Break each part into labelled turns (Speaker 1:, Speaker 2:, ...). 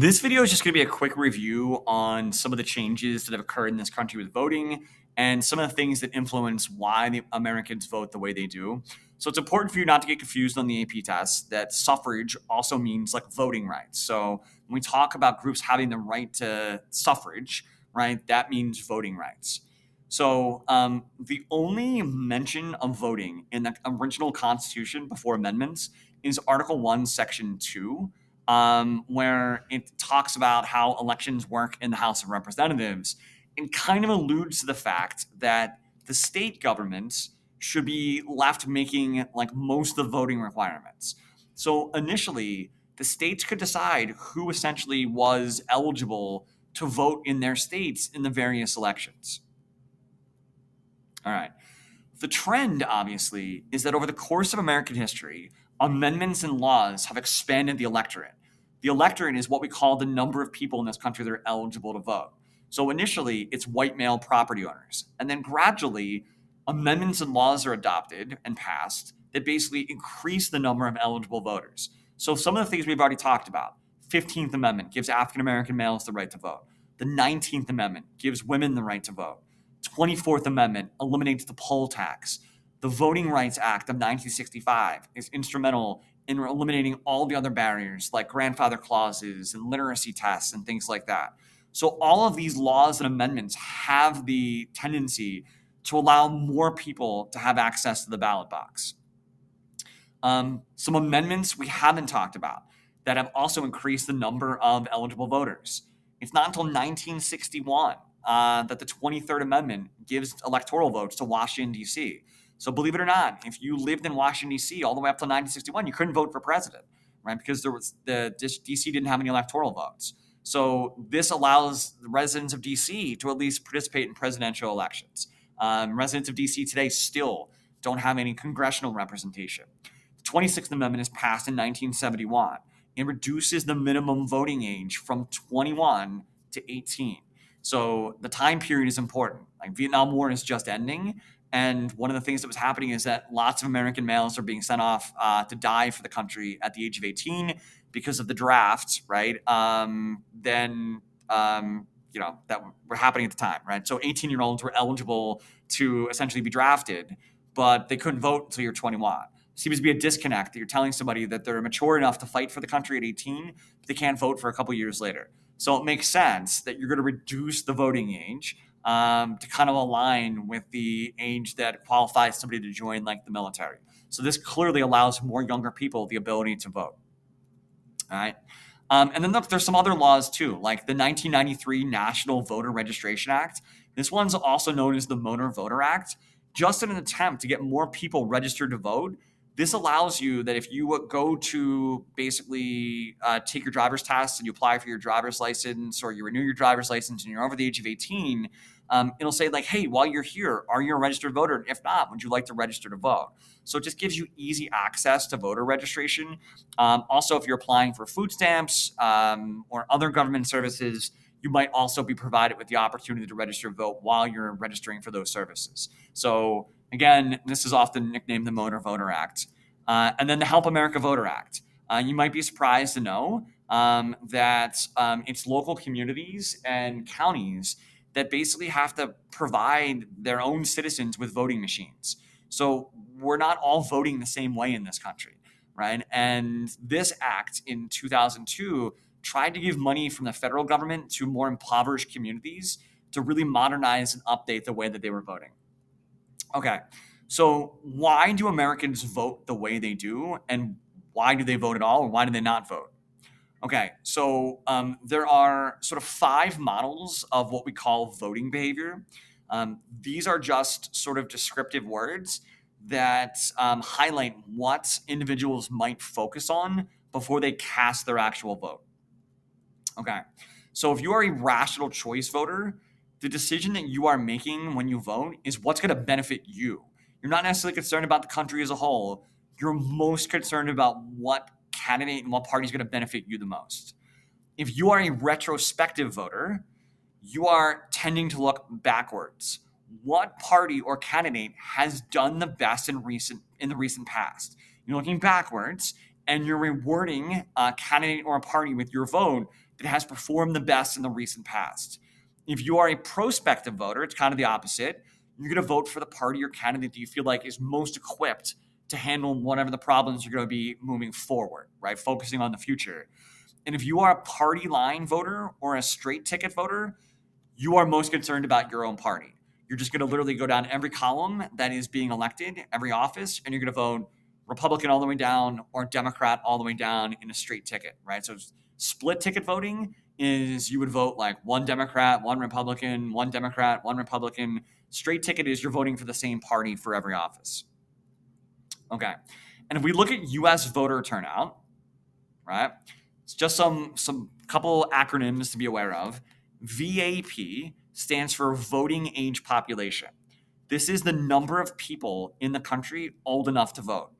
Speaker 1: This video is just going to be a quick review on some of the changes that have occurred in this country with voting and some of the things that influence why the Americans vote the way they do. So it's important for you not to get confused on the AP test that suffrage also means like voting rights. So when we talk about groups having the right to suffrage, right, that means voting rights. So the only mention of voting in the original Constitution before amendments is Article 1, Section 2, where it talks about how elections work in the House of Representatives and kind of alludes to the fact that the state governments should be left making like most of the voting requirements. So initially, the states could decide who essentially was eligible to vote in their states in the various elections. All right. The trend, obviously, is that over the course of American history, amendments and laws have expanded the electorate. The electorate is what we call the number of people in this country that are eligible to vote. So initially, it's white male property owners. And then gradually, amendments and laws are adopted and passed that basically increase the number of eligible voters. So some of the things we've already talked about 15th Amendment gives African American males the right to vote, the 19th Amendment gives women the right to vote. 24th Amendment eliminates the poll tax. The Voting Rights Act of 1965 is instrumental in eliminating all the other barriers like grandfather clauses and literacy tests and things like that. So all of these laws and amendments have the tendency to allow more people to have access to the ballot box. Some amendments we haven't talked about that have also increased the number of eligible voters. It's not until 1961 that the 23rd Amendment gives electoral votes to Washington, D.C. So believe it or not, if you lived in Washington, D.C. all the way up to 1961, you couldn't vote for president, right? Because D.C. didn't have any electoral votes. So this allows the residents of D.C. to at least participate in presidential elections. Residents of D.C. today still don't have any congressional representation. The 26th Amendment is passed in 1971. It reduces the minimum voting age from 21 to 18. So the time period is important. Like Vietnam War is just ending. And one of the things that was happening is that lots of American males are being sent off to die for the country at the age of 18 because of the draft, right? That were happening at the time, right? So 18-year-olds were eligible to essentially be drafted, but they couldn't vote until you're 21. Seems to be a disconnect that you're telling somebody that they're mature enough to fight for the country at 18, but they can't vote for a couple years later. So it makes sense that you're going to reduce the voting age to kind of align with the age that qualifies somebody to join like the military. So this clearly allows more younger people the ability to vote. All right. And then look, there's some other laws too, like the 1993 National Voter Registration Act. This one's also known as the Motor Voter Act, just in an attempt to get more people registered to vote. This allows you that if you go to basically take your driver's test and you apply for your driver's license or you renew your driver's license and you're over the age of 18, it'll say like, hey, while you're here, are you a registered voter? If not, would you like to register to vote? So it just gives you easy access to voter registration. Also, if you're applying for food stamps or other government services, you might also be provided with the opportunity to register to vote while you're registering for those services. So again, this is often nicknamed the Motor Voter Act. And then the Help America Voter Act. You might be surprised to know that it's local communities and counties that basically have to provide their own citizens with voting machines. So we're not all voting the same way in this country, right? And this act in 2002 tried to give money from the federal government to more impoverished communities to really modernize and update the way that they were voting. Okay, so why do Americans vote the way they do, and why do they vote at all, or why do they not vote? Okay, so there are sort of 5 models of what we call voting behavior. These are just sort of descriptive words that highlight what individuals might focus on before they cast their actual vote. Okay, so if you are a rational choice voter, the decision that you are making when you vote is what's going to benefit you. You're not necessarily concerned about the country as a whole. You're most concerned about what candidate and what party is going to benefit you the most. If you are a retrospective voter, you are tending to look backwards. What party or candidate has done the best in the recent past? You're looking backwards and you're rewarding a candidate or a party with your vote that has performed the best in the recent past. If you are a prospective voter, it's kind of the opposite. You're going to vote for the party or candidate that you feel like is most equipped to handle whatever the problems you're going to be moving forward, right? Focusing on the future. And if you are a party line voter or a straight ticket voter, you are most concerned about your own party. You're just going to literally go down every column that is being elected, every office, and you're going to vote Republican all the way down or Democrat all the way down in a straight ticket, right? So split ticket voting is you would vote like one Democrat, one Republican, one Democrat, one Republican. Straight ticket is you're voting for the same party for every office. Okay. And if we look at US voter turnout, right? It's just some couple acronyms to be aware of. VAP stands for voting age population. This is the number of people in the country old enough to vote.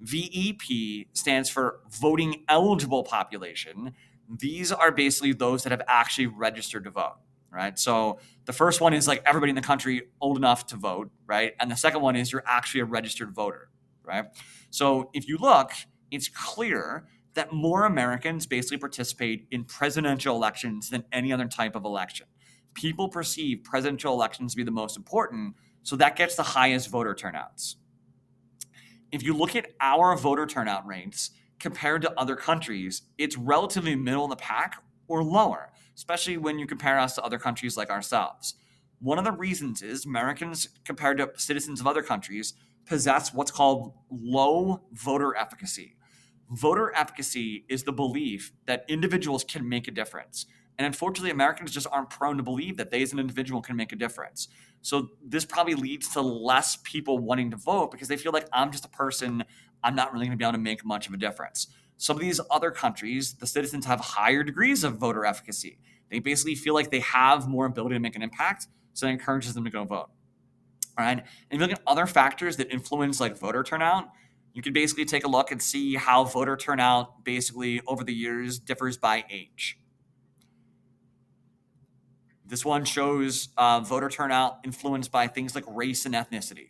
Speaker 1: VEP stands for voting eligible population. These are basically those that have actually registered to vote, right? So the first one is like everybody in the country old enough to vote, right? And the second one is you're actually a registered voter, right? So if you look, it's clear that more Americans basically participate in presidential elections than any other type of election. People perceive presidential elections to be the most important, so that gets the highest voter turnouts. If you look at our voter turnout rates compared to other countries, it's relatively middle of the pack or lower, especially when you compare us to other countries like ourselves. One of the reasons is Americans, compared to citizens of other countries, possess what's called low voter efficacy. Voter efficacy is the belief that individuals can make a difference. And unfortunately, Americans just aren't prone to believe that they as an individual can make a difference. So this probably leads to less people wanting to vote because they feel like I'm just a person. I'm not really going to be able to make much of a difference. Some of these other countries, the citizens have higher degrees of voter efficacy. They basically feel like they have more ability to make an impact, so that encourages them to go vote. All right. And if you look at other factors that influence like voter turnout, you can basically take a look and see how voter turnout basically over the years differs by age. This one shows voter turnout influenced by things like race and ethnicity.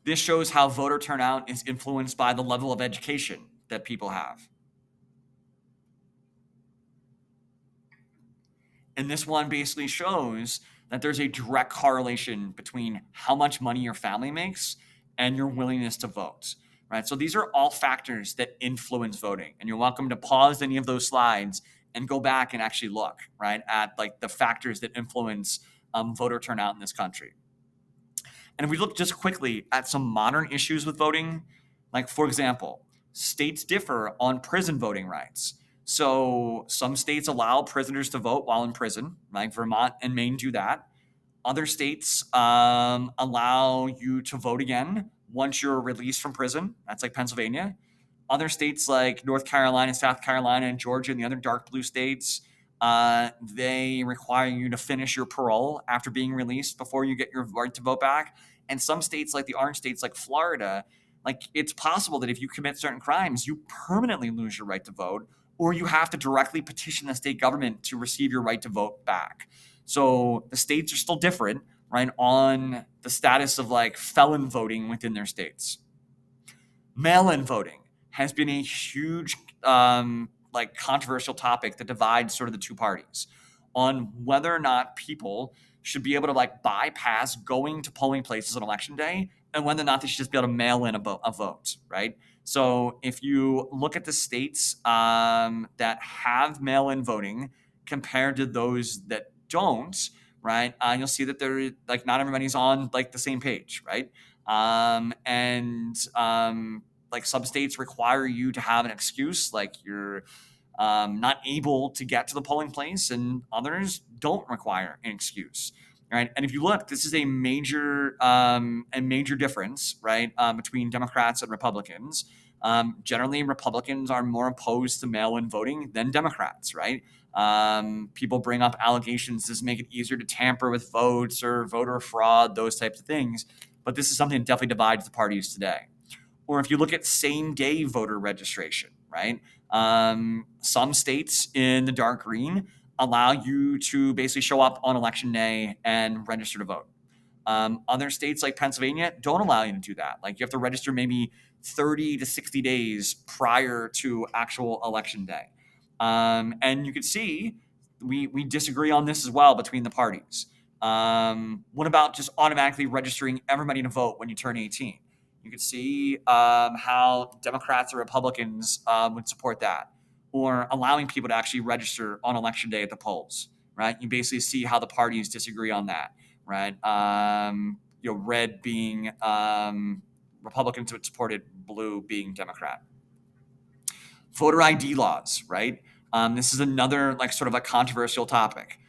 Speaker 1: This shows how voter turnout is influenced by the level of education that people have. And this one basically shows that there's a direct correlation between how much money your family makes and your willingness to vote, right? So these are all factors that influence voting. And you're welcome to pause any of those slides and go back and actually look, right, at like the factors that influence voter turnout in this country. And if we look just quickly at some modern issues with voting, like for example, states differ on prison voting rights. So some states allow prisoners to vote while in prison, like Vermont and Maine do that. Other states allow you to vote again once you're released from prison. That's like Pennsylvania. Other states like North Carolina, South Carolina, and Georgia, and the other dark blue states, they require you to finish your parole after being released before you get your right to vote back. And some states, like the orange states, like Florida, like it's possible that if you commit certain crimes, you permanently lose your right to vote, or you have to directly petition the state government to receive your right to vote back. So the states are still different, right, on the status of like felon voting within their states. Mail-in voting has been a huge like controversial topic that divides sort of the two parties on whether or not people should be able to like bypass going to polling places on election day and whether or not they should just be able to mail in a vote, right? So if you look at the states that have mail-in voting compared to those that don't, right, you'll see that they're like not everybody's on like the same page, right? Like some states require you to have an excuse, like you're not able to get to the polling place, and others don't require an excuse, right? And if you look, this is a major difference, right, between Democrats and Republicans. Generally, Republicans are more opposed to mail-in voting than Democrats, right? People bring up allegations to make it easier to tamper with votes or voter fraud, those types of things. But this is something that definitely divides the parties today. Or if you look at same-day voter registration, right? Some states in the dark green allow you to basically show up on election day and register to vote. Other states like Pennsylvania don't allow you to do that. Like you have to register maybe 30 to 60 days prior to actual election day. And you could see we disagree on this as well between the parties. What about just automatically registering everybody to vote when you turn 18? You could see how Democrats or Republicans would support that, or allowing people to actually register on election day at the polls, right? You basically see how the parties disagree on that, right? Red being Republicans would support it, blue being Democrat. Voter ID laws, right? This is another sort of a controversial topic.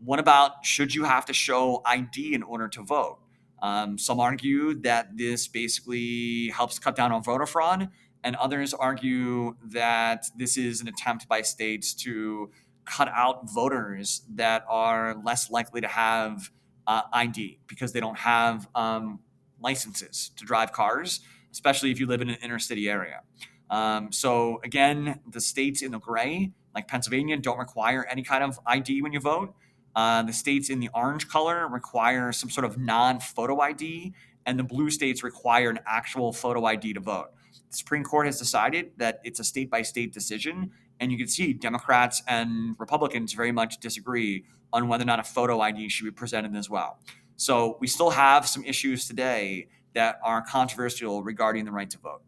Speaker 1: What about, should you have to show ID in order to vote? Some argue that this basically helps cut down on voter fraud, and others argue that this is an attempt by states to cut out voters that are less likely to have ID because they don't have licenses to drive cars, especially if you live in an inner city area. So again, the states in the gray, like Pennsylvania, don't require any kind of ID when you vote. The states in the orange color require some sort of non-photo ID, and the blue states require an actual photo ID to vote. The Supreme Court has decided that it's a state-by-state decision, and you can see Democrats and Republicans very much disagree on whether or not a photo ID should be presented as well. So we still have some issues today that are controversial regarding the right to vote.